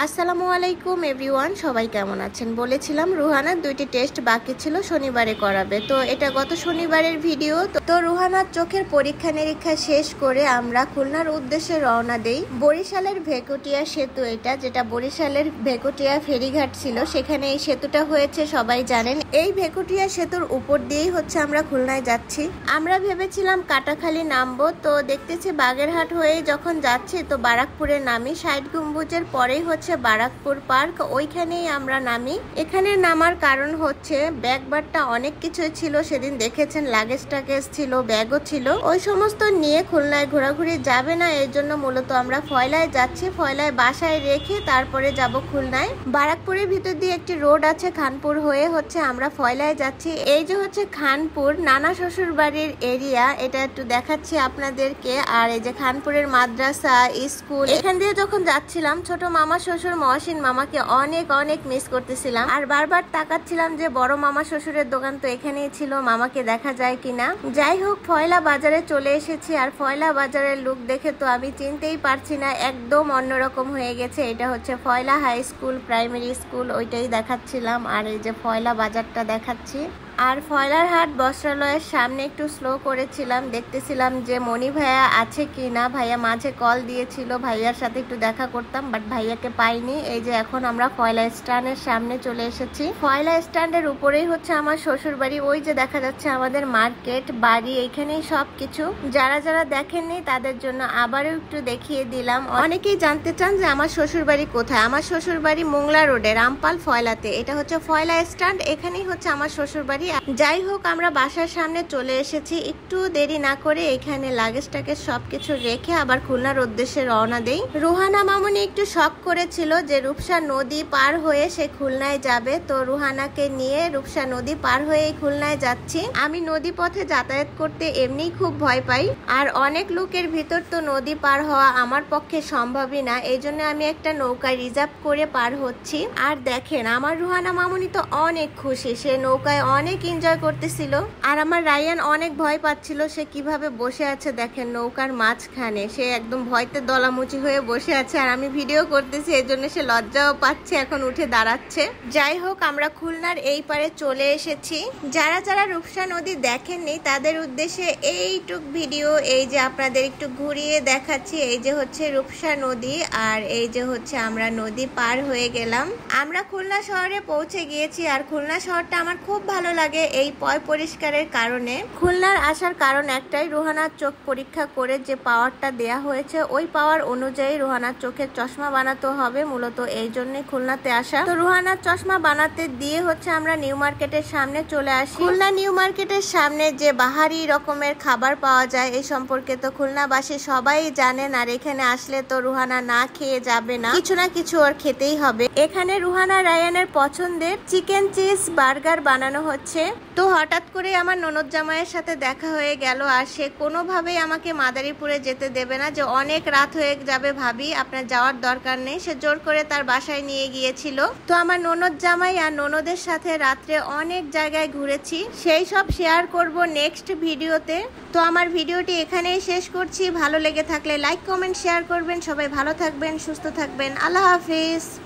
আসসালামু আলাইকুম এভরিওয়ান, সবাই কেমন আছেন? বলেছিলাম রুহানার 2টি টেস্ট বাকি ছিল, শনিবারে করাবে। তো এটা গত শনিবারের ভিডিও। তো রুহানার চোখের পরীক্ষা নিরীক্ষা শেষ করে আমরা খুলনার উদ্দেশ্যে রওনা দেই। বরিশালের ভেকুটিয়া সেতু এটা, যেটা বরিশালের ভেকুটিয়া ফেরিঘাট ছিল, সেখানে এই সেতুটা হয়েছে সবাই জানেন। এই ভেকুটিয়া সেতুর উপর দিয়েই হচ্ছে আমরা খুলনায় যাচ্ছি। আমরা ভেবেছিলাম কাটাখালী নামবো, তো দেখতেছি বাগেরহাট হয়ে যখন যাচ্ছি তো বারাকপুরে নামি। 60 গম্বুজের পরেই হচ্ছে বারাকপুর পার্ক, ওইখানেই আমরা নামি। এখানে নামার কারণ হচ্ছে ব্যাগবারটা অনেক কিছু ছিল, সেদিন দেখেছেন লাগেজ টাগেজ ছিল, ব্যাগও ছিল, ওই সমস্ত নিয়ে খুলনায় ঘোরাঘুরি যাবে না, এর জন্য মূলত আমরা ফয়লায় যাচ্ছি। ফয়লায় বাসায় রেখে তারপরে যাব খুলনায়। বারাকপুরের ভিতর দিয়ে একটি রোড আছে, খানপুর হয়ে হচ্ছে আমরা ফয়লায় যাচ্ছি। এই যে হচ্ছে খানপুর নানা শ্বশুর বাড়ির এরিয়া, এটা একটু দেখাচ্ছি আপনাদেরকে। আর এই যে খানপুরের মাদ্রাসা, স্কুল, এখান দিয়ে যখন যাচ্ছিলাম ছোট মামা শ্বশুর মহসিন মামাকে অনেক অনেক মিস করতেছিলাম। আর বারবার তাকাচ্ছিলাম যে বড় মামা শ্বশুরের দোকান তো এখানেই ছিল, মামাকে দেখা যায় কিনা। যাই হোক, ফয়লা বাজারে চলে এসেছি। আর ফয়লা বাজারের লুক দেখে তো আমি চিনতেই পারছি না, একদম অন্যরকম হয়ে গেছে। এটা হচ্ছে ফয়লা হাই স্কুল প্রাইমারি স্কুল, ওইটাই দেখাচ্ছিলাম। আর এই যে ফয়লা বাজারটা দেখাচ্ছি। আর ফয়লার হাট বস্ত্রালয়ের সামনে একটু স্লো করেছিলাম, দেখতেছিলাম যে মনি ভাইয়া আছে কি না। ভাইয়া মাঝে কল দিয়েছিল, ভাইয়ার সাথে একটু দেখা করতাম, বাট ভাইয়াকে পাইনি। এই যে এখন আমরা ফয়লা স্ট্যান্ডের সামনে চলে এসেছি। ফয়লা স্ট্যান্ডের উপরেই হচ্ছে আমার শ্বশুর বাড়ি। ওই যে দেখা যাচ্ছে আমাদের মার্কেট বাড়ি, এইখানেই সবকিছু। যারা যারা দেখেননি তাদের জন্য আবারও একটু দেখিয়ে দিলাম। অনেকেই জানতে চান যে আমার শ্বশুর বাড়ি কোথায়। আমার শ্বশুর বাড়ি মোংলা রোডে, রামপাল ফয়লাতে। এটা হচ্ছে ফয়লা স্ট্যান্ড, এখানেই হচ্ছে আমার শ্বশুর বাড়ি। যাই হোক, আমরা বাসার সামনে চলে এসেছি। একটু দেরি না করে এখানে লাগেজ টাগেজ সবকিছু রেখে আবার খুলনার উদ্দেশ্যে রওনা দেই। রুহানা মামুনি একটু শখ করেছিল যে রূপসা নদী পার হয়ে সে খুলনায় যাবে, তো রুহানাকে নিয়ে রূপসা নদী পার হয়ে খুলনায় যাচ্ছি। আমি নদী পথে যাতায়াত করতে এমনি খুব ভয় পাই, আর অনেক লোকের ভিতর তো নদী পার হওয়া আমার পক্ষে সম্ভবই না, এই জন্য আমি একটা নৌকা রিজার্ভ করে পার হচ্ছি। আর দেখেন, আমার রুহানা মামুনি তো অনেক খুশি, সে নৌকায় অনেক এনজয় করতেছিল। আর আমার রায়ান অনেক ভয় পাচ্ছিল, সে কিভাবে বসে আছে দেখেন নৌকার মাঝখানে, সে একদম ভয়তে দলামুচি হয়ে বসে আছে। আর আমি ভিডিও করতেছি, এই জন্য সে লজ্জাও পাচ্ছে, এখন উঠে দাঁড়াচ্ছে। যাই হোক, আমরা খুলনার এই পারে চলে এসেছি। যারা যারা রূপসা নদী দেখেননি তাদের উদ্দেশ্যে এইটুক ভিডিও, এই যে আপনাদের একটু ঘুরিয়ে দেখাচ্ছি। এই যে হচ্ছে রূপসা নদী, আর এই যে হচ্ছে আমরা নদী পার হয়ে গেলাম। আমরা খুলনা শহরে পৌঁছে গিয়েছি। আর খুলনা শহরটা আমার খুব ভালো লাগে এই পয় পরিষ্কারের কারণে। খুলনার আসার কারণ একটাই, রুহানার চোখ পরীক্ষা করে যে পাওয়ারটা দেয়া হয়েছে, ওই পাওয়ার অনুযায়ী রুহানার চোখের চশমা বানাতে হবে, মূলত এই জন্যই খুলনাতে আসা। তো রুহানার চশমা বানাতে দিয়ে হচ্ছে আমরা নিউ মার্কেটের সামনে চলে আসি। খুলনা নিউ মার্কেটের সামনে যে বাহারি রকমের খাবার পাওয়া যায়, এই সম্পর্কে তো খুলনাবাসী সবাই জানেন। আর এখানে আসলে তো রুহানা না খেয়ে যাবে না, কিছু না কিছু ওর খেতেই হবে। এখানে রুহানা রায়ানের পছন্দের চিকেন চিজ বার্গার বানানো হচ্ছে। তো হঠাৎ করে আমার ননদ জামাইয়ের সাথে দেখা হয়ে গেল, আর সে কোনোভাবেই আমাকে মাদারীপুরে যেতে দেবে না, যে অনেক রাত হয়ে যাবে ভাবি, আপনার যাওয়ার দরকার নেই। সে জোর করে তার বাসায় নিয়ে গিয়েছিল। তো আমার ননদ জামাই আর ননদের সাথে রাত্রে অনেক জায়গায় ঘুরেছি, সেই সব শেয়ার করব নেক্সট ভিডিওতে। তো আমার ভিডিওটি এখানেই শেষ করছি। ভালো লেগে থাকলে লাইক কমেন্ট শেয়ার করবেন। সবাই ভালো থাকবেন, সুস্থ থাকবেন। আল্লাহ হাফিজ।